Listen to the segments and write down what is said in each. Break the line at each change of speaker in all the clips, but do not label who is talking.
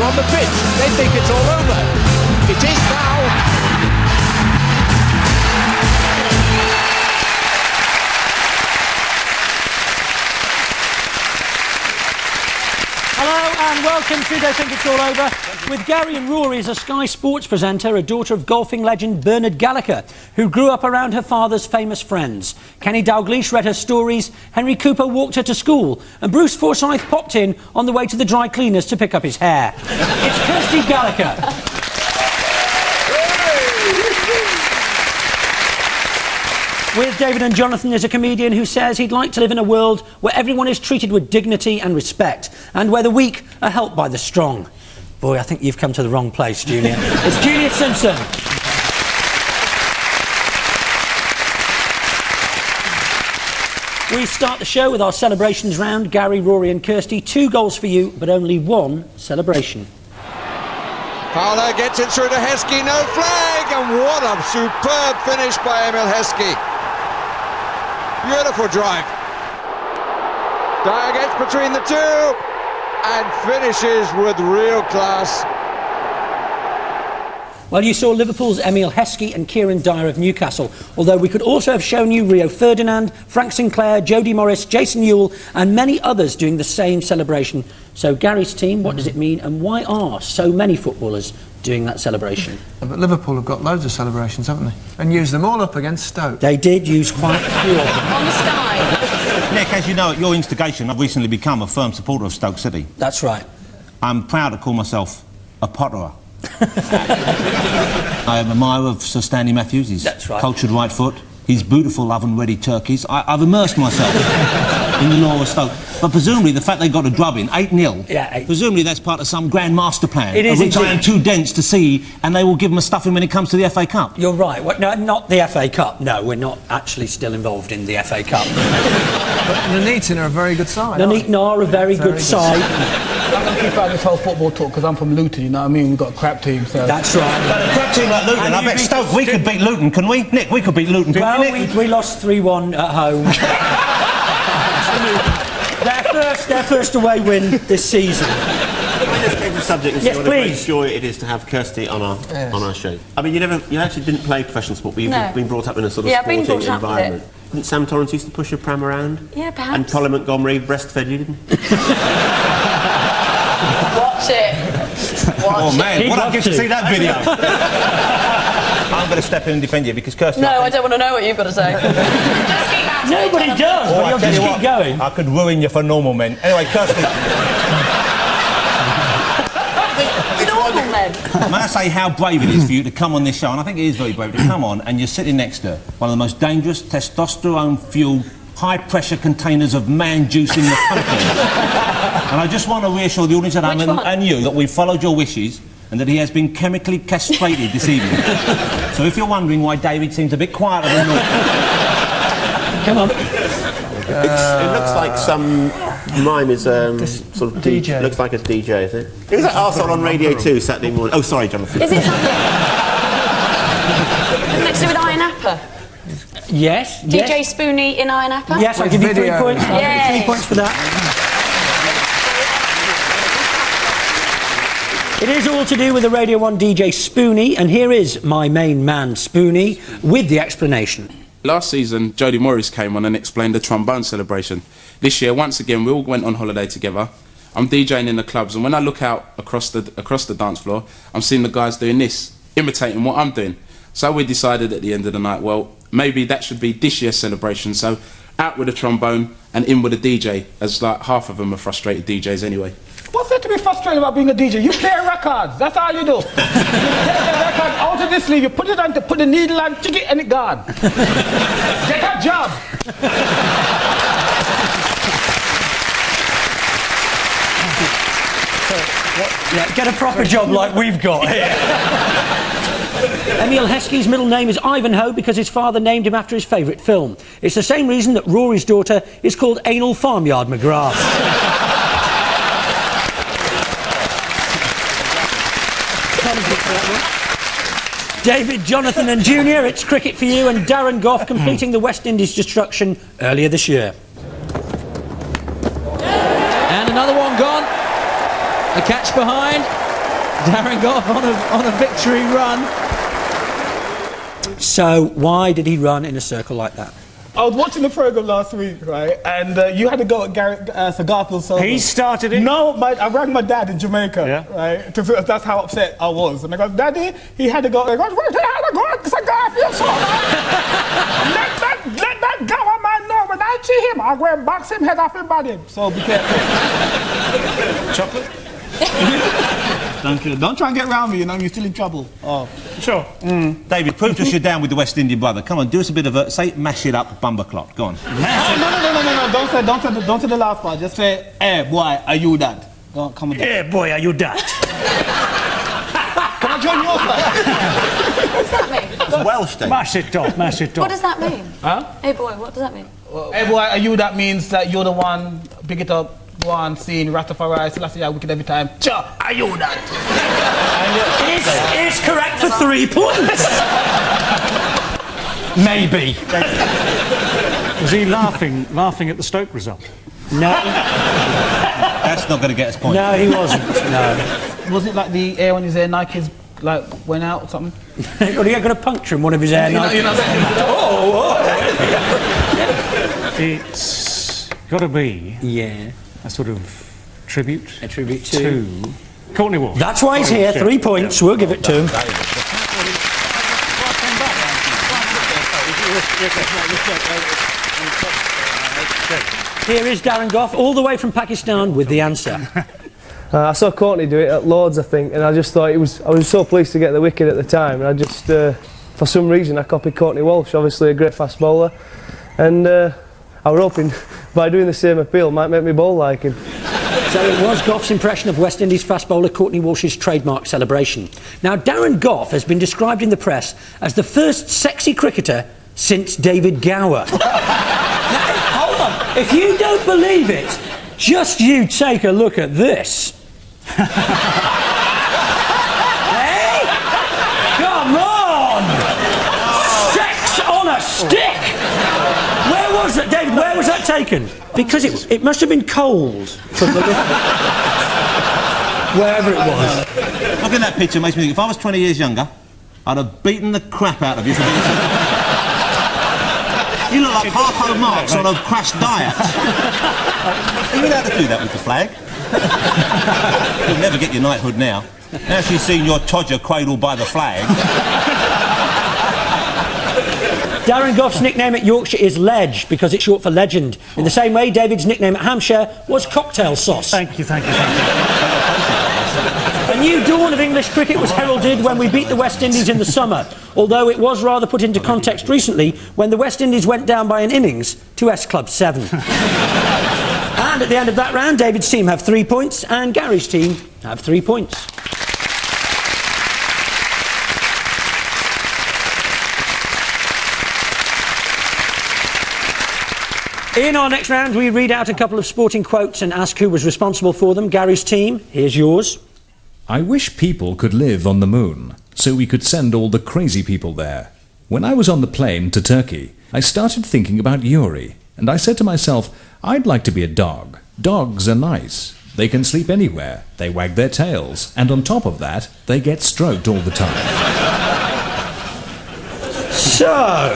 on the pitch. They think it's all over. It is now.
Hello and welcome to They Think It's All Over with Gary and Rory as a Sky Sports presenter, a daughter of golfing legend Bernard Gallacher, who grew up around her father's famous friends. Kenny Dalglish read her stories, Henry Cooper walked her to school, and Bruce Forsyth popped in on the way to the dry cleaners to pick up his hair. It's Kirsty Gallacher. With David and Jonathan is a comedian who says he'd like to live in a world where everyone is treated with dignity and respect, and where the weak are helped by the strong. Boy, I think you've come to the wrong place, Junior. It's Junior Simpson. We start the show with our celebrations round. Gary, Rory and Kirsty, 2 goals for you, but only 1 celebration.
Fowler gets it through to Heskey, no flag, and what a superb finish by Emil Heskey. Beautiful drive. Dyer gets between the two and finishes with real class.
Well, you saw Liverpool's Emil Heskey and Kieran Dyer of Newcastle, although we could also have shown you Rio Ferdinand, Frank Sinclair, Jody Morris, Jason Ewell and many others doing the same celebration. So Gary's team, what does it mean and why are so many footballers doing that celebration?
But Liverpool have got loads of celebrations, haven't they? And used them all up against Stoke.
They did use quite a few of them.
On the Sky.
Nick, as you know, at your instigation, I've recently become a firm supporter of Stoke City.
That's right.
I'm proud to call myself a potterer. I am an admirer of Sir Stanley Matthews, his cultured right foot, his beautiful oven-ready turkeys. I've immersed myself in the lore of Stoke. But presumably the fact they got a drubbing, 8-0, presumably that's part of some grand master plan,
it is
of which I am too dense to see, and they will give them a stuffing when it comes to the FA Cup.
You're right. What, no, not the FA Cup. No, we're not actually still involved in the FA Cup.
But Nuneaton are a very good side.
Nuneaton are a very good side.
I'm going to keep out this whole football talk because I'm from Luton, you know what I mean? We've got a crap team, so...
That's right.
But a crap team like Luton, I bet Stoke, we could beat Luton, can we? Nick, we could beat Luton,
well, we lost 3-1 at home. Their first away win this season.
Can I just change the subject and say what a great joy it is to have Kirsty on our show? I mean, you actually didn't play professional sport, but you've been brought up in a sort of sporting environment. Didn't Sam Torrance used to push your pram around?
Yeah, perhaps.
And Colin Montgomery breastfed you, didn't?
Watch it.
Oh man, what I'd give to see that video. I'm going to step in and defend you because Kirsty...
No, I don't want to know what you've got to say. Just keep at it.
Nobody does, but you'll just keep going.
I could ruin you for normal men. Anyway, Kirsty...
Normal men.
May I say how brave it is for you to come on this show, and I think it is very brave to come on, and you're sitting next to one of the most dangerous, testosterone-fueled, high-pressure containers of man juice in the country. And I just want to reassure the audience at home and you that we've followed your wishes and that he has been chemically castrated this evening. So if you're wondering why David seems a bit quieter than normal...
Come on.
It looks like some mime is sort of
DJ.
Looks like a DJ, is it? Who's that arsehole on Radio 2 Saturday morning? Oh, sorry, Jonathan.
Is it something? Isn't it to do with Iron Apper?
Yes.
DJ Spoonie in Iron Apper?
Yes, I'll give you 3 points. I'll give you 3 points for that. It is all to do with the Radio 1 DJ Spoonie, and here is my main man, Spoonie, with the explanation.
Last season, Jody Morris came on and explained the trombone celebration. This year, once again, we all went on holiday together. I'm DJing in the clubs, and when I look out across the dance floor, I'm seeing the guys doing this, imitating what I'm doing. So we decided at the end of the night, well, maybe that should be this year's celebration. So out with the trombone and in with the DJ, as like half of them are frustrated DJs anyway.
What's there to be frustrated about being a DJ? You play records, that's all you do. You take the record out of the sleeve, you put it on, put the needle on, tick it, and it gone. Get a job.
Yeah, get a proper job like we've got here. Emil Heskey's middle name is Ivanhoe because his father named him after his favourite film. It's the same reason that Rory's daughter is called Anal Farmyard McGrath. David, Jonathan and Junior, it's cricket for you, and Darren Gough completing the West Indies destruction earlier this year.
And another one gone. The catch behind.
Darren Gough on a victory run. So, why did he run in a circle like that?
I was watching the programme last week, right, and you had to go at Sir Garfield Sobel.
He started it?
No, I rang my dad in Jamaica, right, that's how upset I was. And I go, Daddy, he had to go, where the hell I go at Sir Garfield Sobel? let that Gower man know when I see him, I'll go and box him head off his body. So be careful.
Chocolate?
Don't try and get around me, you know, you're still in trouble. Oh.
Sure.
David, prove to us you're down with the West Indian brother. Come on, do us a bit of a, say, mash it up, bumper clock. Go on.
No. Don't say the last part. Just say, hey, boy, are you that? Go on, come on.
Hey, boy, are you that?
Come on, join your side.
What does that mean?
It's Welsh, David.
Mash it up, mash it up.
What does that mean?
Huh?
Hey boy, what does that mean?
Hey, boy, are you that means that you're the one, pick it up, go on, scene, Rastafari, Selassie, wicked every time. Cha, are you that?
Is correct for 3 points. Maybe.
Was he laughing at the Stoke result?
No.
That's not going to get us points.
No, he wasn't. No.
Was it like the air on his air Nikes like went out or something?
Are you going to puncture him one of his air Nikes?
It's got to be a sort of tribute.
A tribute to
Courtney Walsh.
That's why he's here. 3 points. We'll give it to him. Here is Darren Gough, all the way from Pakistan, with the answer.
I saw Courtney do it at Lords, I think, and I just thought I was so pleased to get the wicket at the time, and I just, for some reason, I copied Courtney Walsh, obviously a great fast bowler, and I was hoping by doing the same appeal might make me bowl like him.
So it was Gough's impression of West Indies fast bowler Courtney Walsh's trademark celebration. Now, Darren Gough has been described in the press as the first sexy cricketer since David Gower. Now, hold on. If you don't believe it, just you take a look at this. Hey? Come on! Sex on a stick! Where was it, David? Where was that taken? Because it must have been cold from the wherever it was.
Look at that picture, makes me think, if I was 20 years younger, I'd have beaten the crap out of you. You look like Harpo Marx on a crash diet. Are you allowed to do that with the flag? You'll never get your knighthood now. Now she's seen your Todger cradled by the flag.
Darren Gough's nickname at Yorkshire is Ledge because it's short for legend. In the same way, David's nickname at Hampshire was Cocktail Sauce.
Thank you.
A new dawn of English cricket was heralded when we beat the West Indies in the summer, although it was rather put into context recently when the West Indies went down by an innings to S Club 7. And at the end of that round, David's team have 3 points and Gary's team have 3 points. In our next round, we read out a couple of sporting quotes and ask who was responsible for them. Gary's team, here's yours.
I wish people could live on the moon, so we could send all the crazy people there. When I was on the plane to Turkey, I started thinking about Yuri, and I said to myself, I'd like to be a dog. Dogs are nice. They can sleep anywhere, they wag their tails, and on top of that, they get stroked all the time.
So,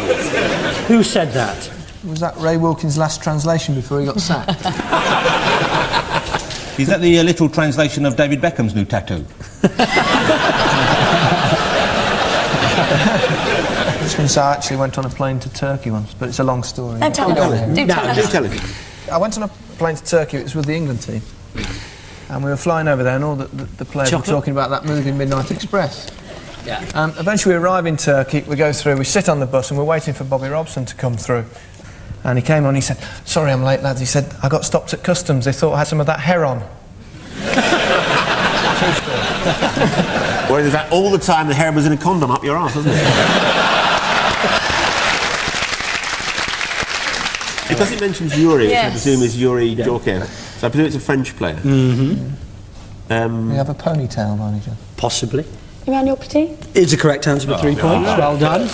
who said that?
Was that Ray Wilkins' last translation before he got sacked?
Is that the literal translation of David Beckham's new tattoo?
I was going to say I actually went on a plane to Turkey once, but it's a long story.
Don't tell us. Do tell us.
I went on a plane to Turkey, it was with the England team, and we were flying over there and all the players were talking about that movie Midnight Express.
Yeah.
Eventually we arrive in Turkey, we go through, we sit on the bus and we're waiting for Bobby Robson to come through. And he came on, he said, sorry I'm late lads, he said, I got stopped at customs, they thought I had some of that heron.
Whereas in fact all the time the heron was in a condom up your arse, wasn't it? Because it mentions Yuri, which I presume is Yuri Djorkaeff, so I presume it's a French player.
You have a ponytail, manager?
Possibly.
Emmanuel Petit?
Is the correct answer for 3 points. Well done.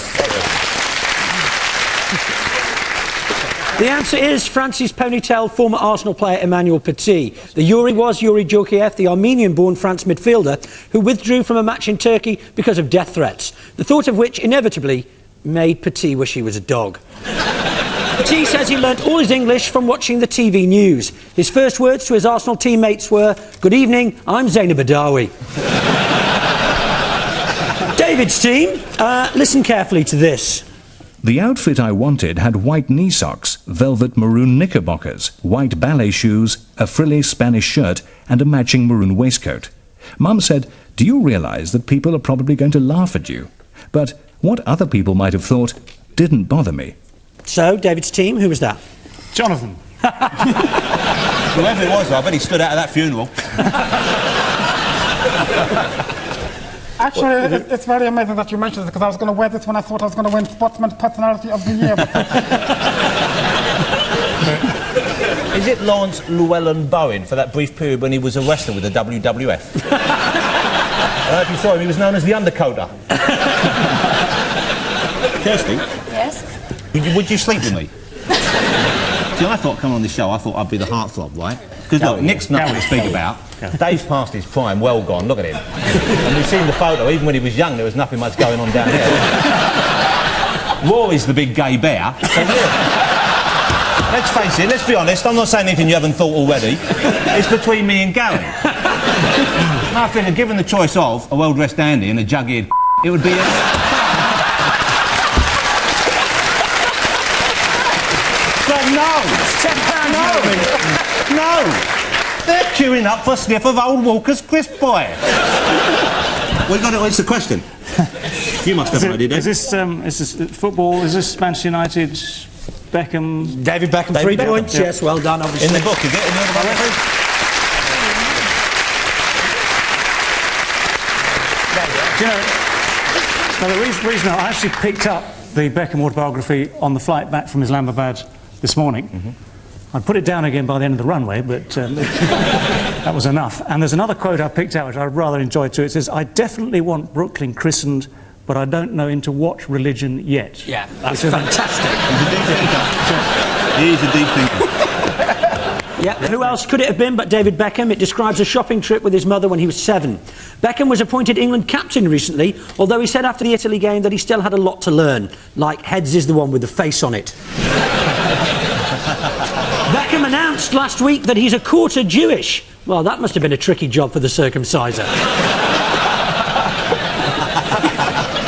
The answer is France's ponytail former Arsenal player Emmanuel Petit. The Yuri was Yuri Djorkaeff, the Armenian-born France midfielder who withdrew from a match in Turkey because of death threats, the thought of which inevitably made Petit wish he was a dog. Petit says he learnt all his English from watching the TV news. His first words to his Arsenal teammates were, "Good evening, I'm Zainab Badawi." David's team, listen carefully to this.
The outfit I wanted had white knee socks, velvet maroon knickerbockers, white ballet shoes, a frilly Spanish shirt and a matching maroon waistcoat. Mum said, "Do you realise that people are probably going to laugh at you?" But what other people might have thought didn't bother me.
So, David's team, who was that?
Jonathan.
Whoever it was, I bet he stood out of that funeral.
Actually, it's very amazing that you mentioned it, because I was going to wear this when I thought I was going to win Sportsman Personality of the Year.
Is it Lawrence Llewellyn Bowen for that brief period when he was a wrestler with the WWF? I don't know if you saw him, he was known as the Undercoater. Kirsty?
Yes?
Would you sleep with me? See, I thought, coming on this show, I thought I'd be the heartthrob, right? Because look, Nick's nothing to speak about. Dave's past his prime, well gone, look at him. And we've seen the photo, even when he was young, there was nothing much going on down here. Rory's the big gay bear. So look, let's face it, let's be honest, I'm not saying anything you haven't thought already. It's between me and Gary. And I figure, given the choice of a well-dressed dandy and a jug-eared it would be a... No! No! They're queuing up for a sniff of old Walker's crisp boy. We got it. It's the question. You must have an idea, Dave.
Is this football? Is this Manchester United? Beckham?
David Beckham, 3 points.
Yeah.
Yes, well done, obviously.
In the book, is it? In the other biography?
Do you know, now the reason I actually picked up the Beckham autobiography on the flight back from Islamabad this morning. I'd put it down again by the end of the runway, but that was enough. And there's another quote I picked out which I rather enjoyed too. It says, "I definitely want Brooklyn christened, but I don't know into what religion yet."
Yeah, that's fantastic.
He's a deep thinker.
Yeah, who else could it have been but David Beckham? It describes a shopping trip with his mother when he was 7. Beckham was appointed England captain recently, although he said after the Italy game that he still had a lot to learn, like heads is the one with the face on it. Beckham announced last week that he's a quarter Jewish. Well, that must have been a tricky job for the circumciser.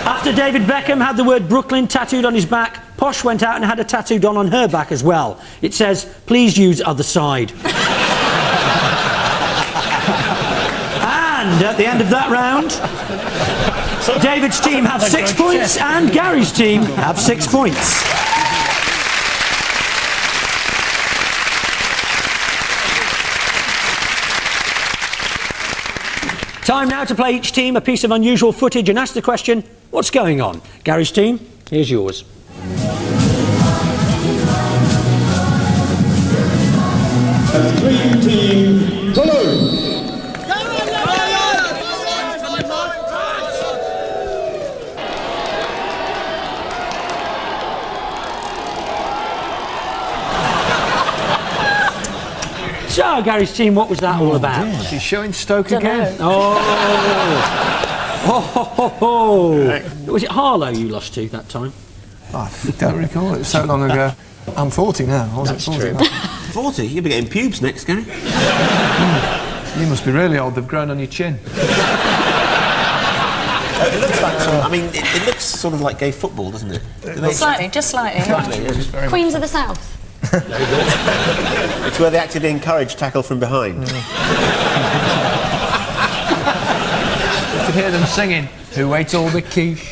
After David Beckham had the word Brooklyn tattooed on his back, Posh went out and had a tattooed on her back as well. It says, "Please use other side." And at the end of that round, David's team have 6 points and Gary's team have 6 points. Time now to play each team a piece of unusual footage and ask the question, what's going on? Gary's team, here's yours.
Dream team, Cologne.
So, Gary's team, what was that all about?
Is he showing Stoke again?
Oh, was it Harlow you lost to that time?
I don't recall, it was so long ago. I'm 40 now, I wasn't 40.
True.
40? You'll be getting pubes next, Gary.
You must be really old, they've grown on your chin.
It looks like, I mean, it looks sort of like gay football, doesn't it?
Slightly, just slightly.
Slightly, yeah, just very
Queens of the South.
It's where they actually encourage tackle from behind.
You could hear them singing, "Who ate all the quiche?"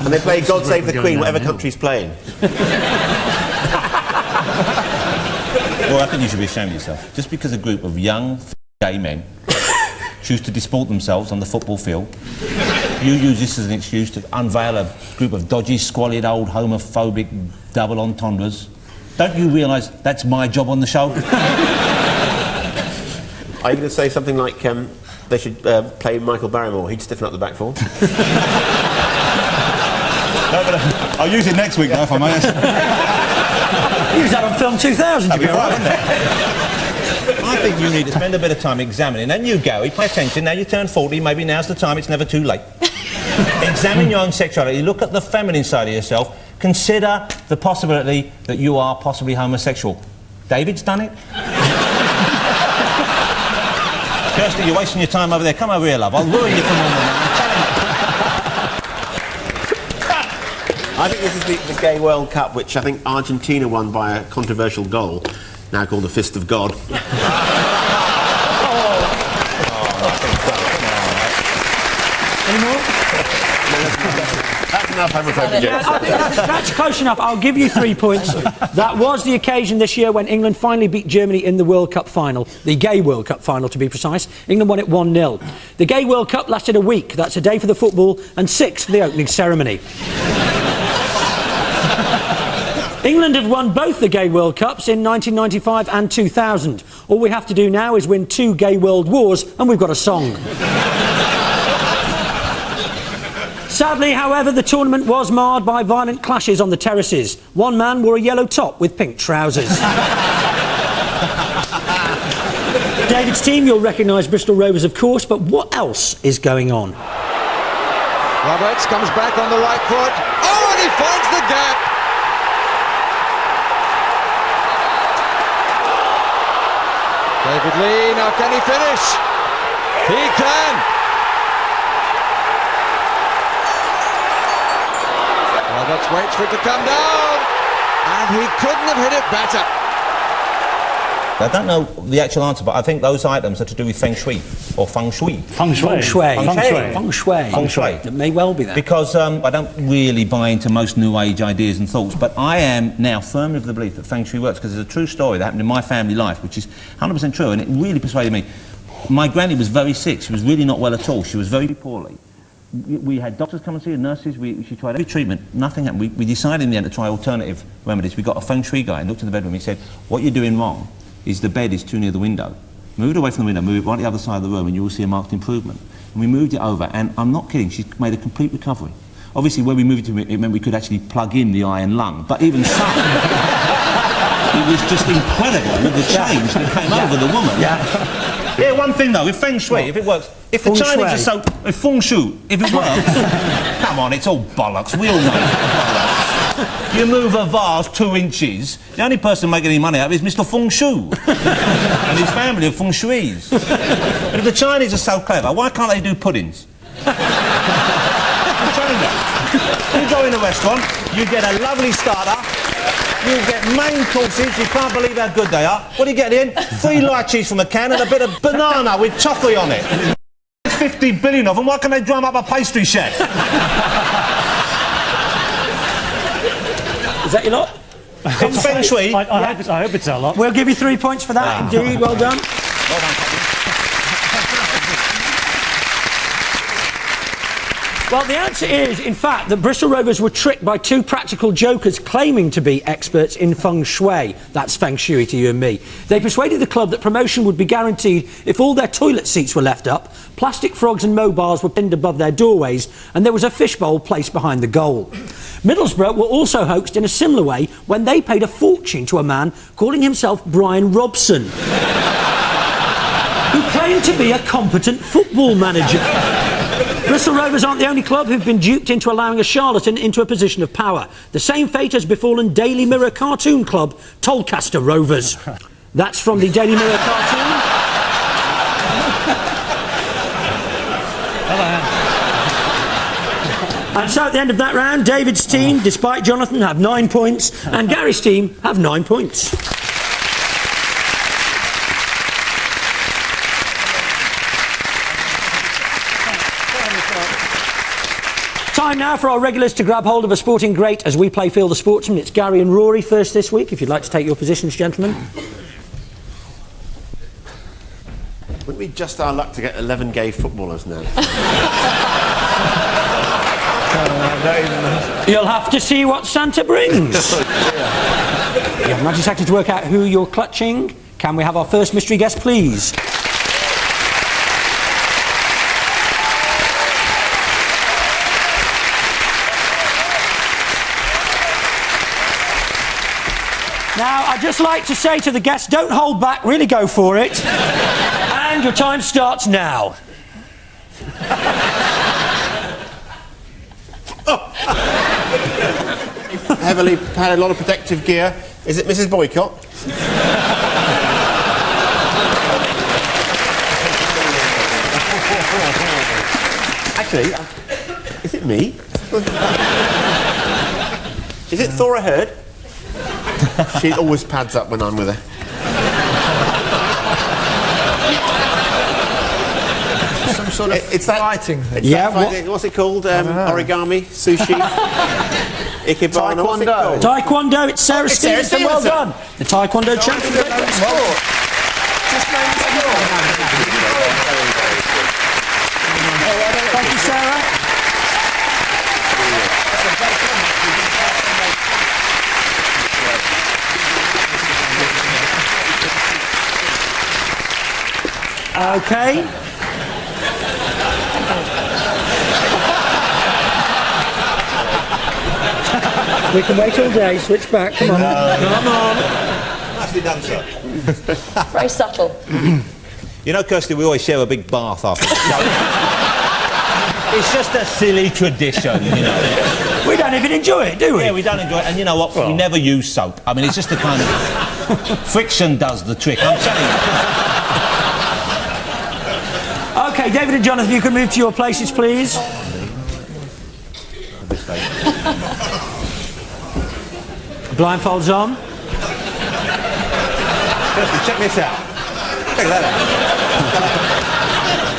And they play God Save the Queen, whatever country's playing.
Well, I think you should be ashamed of yourself. Just because a group of young, gay men choose to disport themselves on the football field, you use this as an excuse to unveil a group of dodgy, squalid, old, homophobic double entendres. Don't you realise that's my job on the show?
Are you going to say something like they should play Michael Barrymore? He'd stiffen up the back four.
I'll use it next week, though, if I'm honest.
Use that on Film 2000,
That'd be all right, wouldn't it? I think you need to spend a bit of time examining. And you, Gary, pay attention. Now you turn 40, maybe now's the time, it's never too late. Examine your own sexuality. Look at the feminine side of yourself. Consider the possibility that you are possibly homosexual. David's done it. Kirsty, you're wasting your time over there. Come over here, love. I'll ruin you for more than that.
I think this is the Gay World Cup, which I think Argentina won by a controversial goal, now called the Fist of God.
Any more?
That's enough homophobic jokes.
I think that's close enough. I'll give you 3 points. That was the occasion this year when England finally beat Germany in the World Cup final, the Gay World Cup final to be precise. England won it 1-0. The Gay World Cup lasted a week. That's a day for the football and 6 for the opening ceremony. England have won both the Gay World Cups in 1995 and 2000. All we have to do now is win 2 Gay World Wars and we've got a song. Sadly, however, the tournament was marred by violent clashes on the terraces. One man wore a yellow top with pink trousers. David's team, you'll recognise Bristol Rovers, of course, but what else is going on?
Roberts comes back on the right foot. Oh, and he finds the gap. David Lee, now can he finish? He can. Roberts waits for it to come down, and he couldn't have hit it better.
I don't know the actual answer, but I think those items are to do with feng shui or feng shui.
Feng shui. Feng shui.
Feng shui.
It may well be that.
Because I don't really buy into most New Age ideas and thoughts, but I am now firmly of the belief that feng shui works, because there's a true story that happened in my family life, which is 100% true, and it really persuaded me. My granny was very sick. She was really not well at all. She was very poorly. We had doctors come and see her, nurses. She tried every treatment. Nothing happened. We decided in the end to try alternative remedies. We got a feng shui guy and looked in the bedroom. He said, "What you're doing wrong is the bed is too near the window. Move it away from the window, move it right to the other side of the room, and you will see a marked improvement." And we moved it over, and I'm not kidding, she's made a complete recovery. Obviously, where we moved it to, it meant we could actually plug in the eye and lung, but even so, it was just incredible, the change that came over the woman. Yeah, one thing though, with feng shui, if it works, if the Chinese are so... If feng shui, if it works, come on, it's all bollocks, we all know it's bollocks. You move a vase 2 inches, the only person making any money out of it is Mr. Feng Shui and his family of feng shuis. But if the Chinese are so clever, why can't they do puddings? I'm telling you. You go in a restaurant, you get a lovely starter, you get main courses, you can't believe how good they are. What do you get in? 3 lychees from a can and a bit of banana with toffee on it. There's 50 billion of them, why can't they drum up a pastry chef?
Is that your lot?
It's feng shui.
I hope it's our lot.
We'll give you 3 points for that, indeed. Well done.
Well done, Captain.
Well, the answer is, in fact, that Bristol Rovers were tricked by 2 practical jokers claiming to be experts in feng shui. That's feng shui to you and me. They persuaded the club that promotion would be guaranteed if all their toilet seats were left up, plastic frogs and mobiles were pinned above their doorways, and there was a fishbowl placed behind the goal. Middlesbrough were also hoaxed in a similar way when they paid a fortune to a man calling himself Brian Robson, who claimed to be a competent football manager. Bristol Rovers aren't the only club who've been duped into allowing a charlatan into a position of power. The same fate has befallen Daily Mirror cartoon club Tolcaster Rovers. That's from the Daily Mirror cartoon. And so at the end of that round, David's team, despite Jonathan, have 9 points, and Gary's team have 9 points. Time now for our regulars to grab hold of a sporting great as we play Feel the Sportsman. It's Gary and Rory first this week, if you'd like to take your positions, gentlemen.
Wouldn't we just our luck to get 11 gay footballers now?
You'll have to see what Santa brings. You have 90 seconds to work out who you're clutching. Can we have our first mystery guest, please? I'd just like to say to the guests, don't hold back, really go for it. And your time starts now.
Heavily padded, a lot of protective gear. Is it Mrs. Boycott? Actually, is it me? Is it Thora Hurd? She always pads up when I'm with her.
Some sort of fighting thing.
Yeah, what's it called? Origami, sushi, ikebana.
Taekwondo.
Taekwondo, it's Sarah Stevenson. Well done. The Taekwondo champion.
Just name the sport.
Thank you, Sarah. Okay. We can wait all day, switch back, come on. Come on.
Nicely done, sir.
Very subtle.
You know, Kirsty, we always share a big bath after the show. It's just a silly tradition, you know.
We don't even enjoy it, do we?
Yeah, we don't enjoy it. And you know what? We never use soap. I mean, it's just a kind of... friction does the trick, I'm telling you.
OK, David and Jonathan, you can move to your places, please. Blindfolds on.
Kirsty, check this out. Check that out.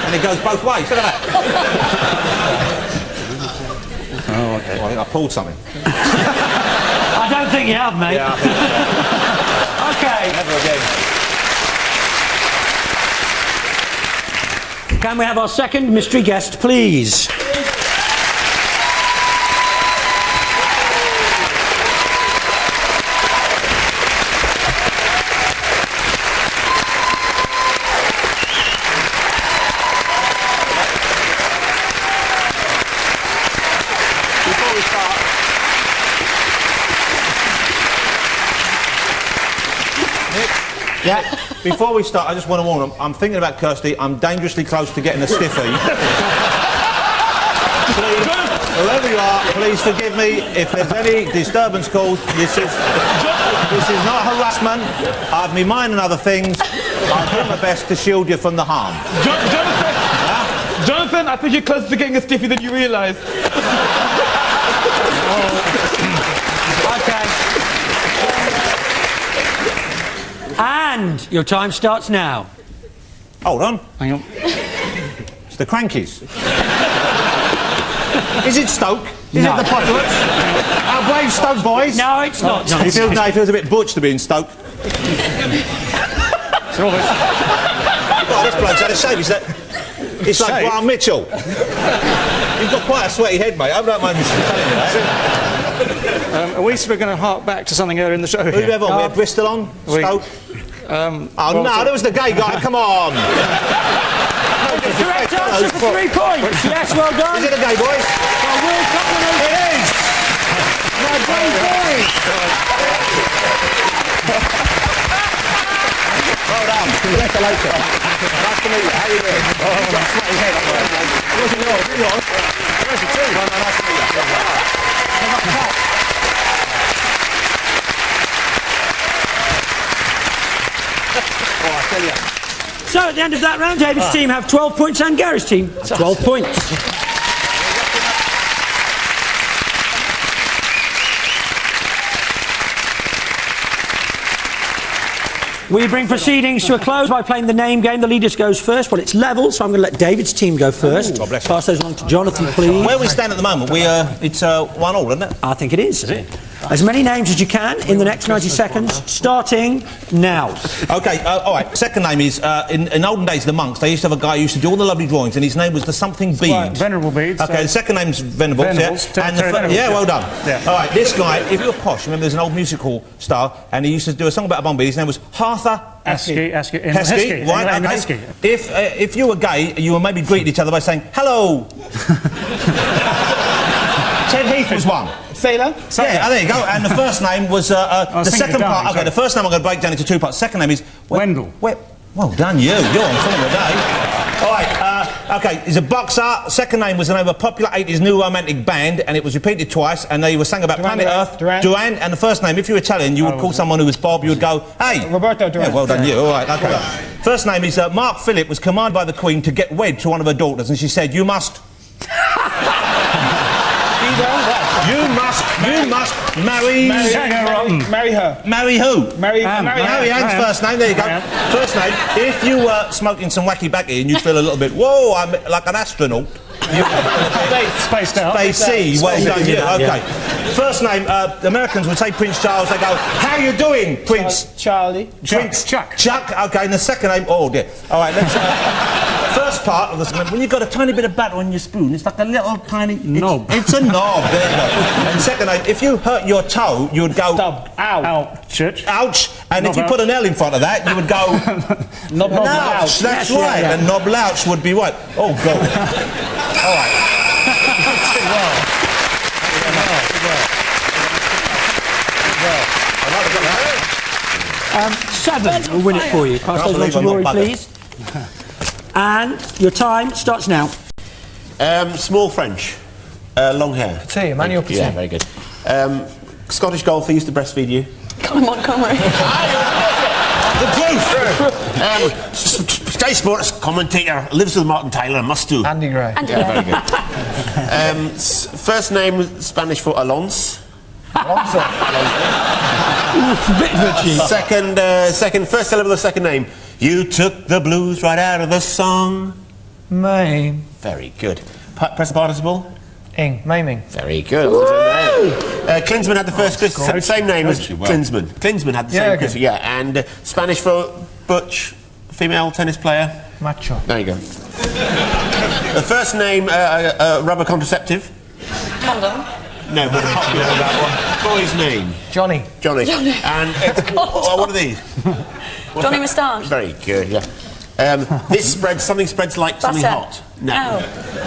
And it goes both ways. Look at that. Oh, OK. Well, I think I pulled something.
I don't think you have, mate.
Yeah, I think
OK.
never again.
Can we have our second mystery guest, please?
Yeah. Before we start, I just want to warn them. I'm thinking about Kirsty. I'm dangerously close to getting a stiffy. Please, whoever you are, please forgive me if there's any disturbance caused. This is not harassment. I've me mind and other things. I'll do my best to shield you from the harm.
Jonathan, I think you're closer to getting a stiffy than you realise.
OK. And your time starts now.
Hold on.
Hang on.
It's the Crankies. Is it Stoke? Is
No.
it the Potterets? Our brave Stoke boys?
No, it's not.
He feels a bit butch to be in Stoke.
So all this...
Oh, this bloke's had a shave. It's like Graham Mitchell. You've got quite a sweaty head, mate. I don't mind telling you that.
Are we going to hark back to something earlier in the show?
Who do we have on? We had Bristol on? Stoke? Oh, no, there was the gay guy. Come on.
Correct answer for 3 points. Yes, well done.
Is it a gay boy?
Well, we'll compliment it is. My brave boys.
Well done. Congratulations. Nice to meet you. How are you doing? Oh, you've got a sweaty head. It wasn't yours. It was yours. Where's the two? No, nice to meet you. Oh, I tell you.
So at the end of that round, David's team have 12 points and Gary's team have 12 points. We bring proceedings to a close by playing the name game. The leader goes first. Well, it's level, so I'm going to let David's team go first.
God bless you.
Pass those on to Jonathan, please.
Where we stand at the moment, it's 1-1, isn't it?
I think it is. As many names as you can in the next 90 seconds, starting now.
OK, all right. Second name is, in olden days, the monks, they used to have a guy who used to do all the lovely drawings, and his name was the something Bede.
Right, Venerable Bede.
OK, the second name's Venables,
Venables,
yeah. And
Venables,
yeah, well done.
Yeah.
All right, this guy, if you're posh, remember there's an old musical star, and he used to do a song about a bumblebee. His name was Arthur
Heskey,
right, okay. If you were gay, you were maybe greeting each other by saying, hello. Ted Heath was one.
Sailor?
Yeah, there you go. And the first name was the second part. Okay, the first name I'm going to break down into two parts. Second name is
Wendell.
Well done, you. You're on form today. All right. Okay, he's a boxer. Second name was the name of a popular 80s new romantic band, and it was repeated twice. And they were sang about planet Earth. Duran. And the first name, if you were Italian, you would call someone who was Bob. You would go, hey,
Roberto Duran.
Yeah, well done, you. All right. Okay. First name is Mark Phillip. Was commanded by the Queen to get wed to one of her daughters, and she said, "You must." You must marry
her.
Marry who?
Marry
Anne's first name. There you go. First name. If you were smoking some wacky backy and you feel a little bit, whoa, I'm like an astronaut.
Spaced out.
Spacey. Well done, you. Okay. First name. The Americans would say Prince Charles. They go, how you doing, Prince
Charlie?
Prince
Chuck.
Chuck. Okay. And the second name. Oh dear. All right. Let's. First part of the when you've got a tiny bit of batter on your spoon, it's like a little tiny
knob.
It's a knob. There you go. And second name, if you hurt your toe, you would go
stub. Ow.
Ouch. And if you put an L in front of that, you would go Noblouch. That's right. And Noblouch would be what? Oh God. All right.
Seven will win it for you. Pass those on to Rory, please. And your time starts now.
Small French. Long hair.
Petit, Emmanuel Petit.
Yeah, very good. Scottish golfer used to breastfeed you.
Colin Montgomery.
The proof! Sky Sports commentator, lives with Martin Tyler and must do.
Andy Gray.
Very good. First name Spanish for Alonso. First syllable of second name. You took the blues right out of the song.
Maim.
Very good. Present participle.
Maiming.
Very good. Klinsmann had the first same name as Klinsmann. Klinsmann had the same Chris. Yeah, and Spanish for butch, female tennis player.
Macho.
There you go. The first name, rubber contraceptive.
Condom.
No, but a popular one. Boy's name.
Johnny.
And what are these?
Johnny Moustache.
Very good. Yeah. Something spreads like something hot. No.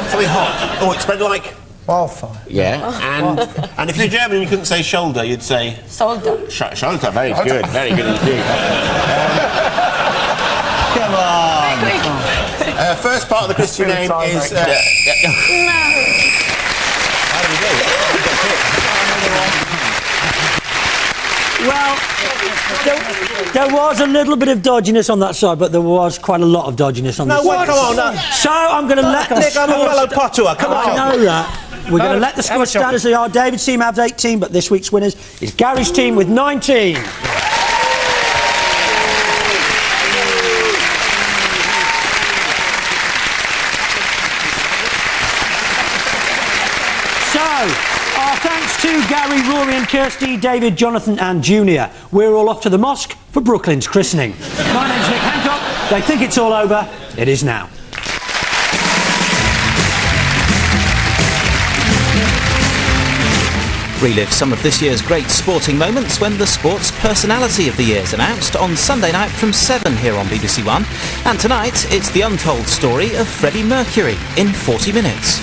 Something hot. Oh, it spread like
wildfire.
Yeah. And if you're German, you couldn't say shoulder. You'd say
Solder.
Shoulder. Very good. Very good indeed. Come on. First part of the Christian name is.
No.
How do we do?
Well, there was a little bit of dodginess on that side, but there was quite a lot of dodginess on this side.
Come on, no.
So I'm going to let the
I'm a fellow potter. Come on.
I know that. We're going to let the scores stand as they are. David's team have 18, but this week's winners is Gary's team with 19. Our thanks to Gary, Rory and Kirsty, David, Jonathan and Junior. We're all off to the mosque for Brooklyn's christening. My name's Nick Hancock. They think it's all over. It is now.
Relive some of this year's great sporting moments when the Sports Personality of the Year is announced on Sunday night from 7 here on BBC One. And tonight, it's the untold story of Freddie Mercury in 40 minutes.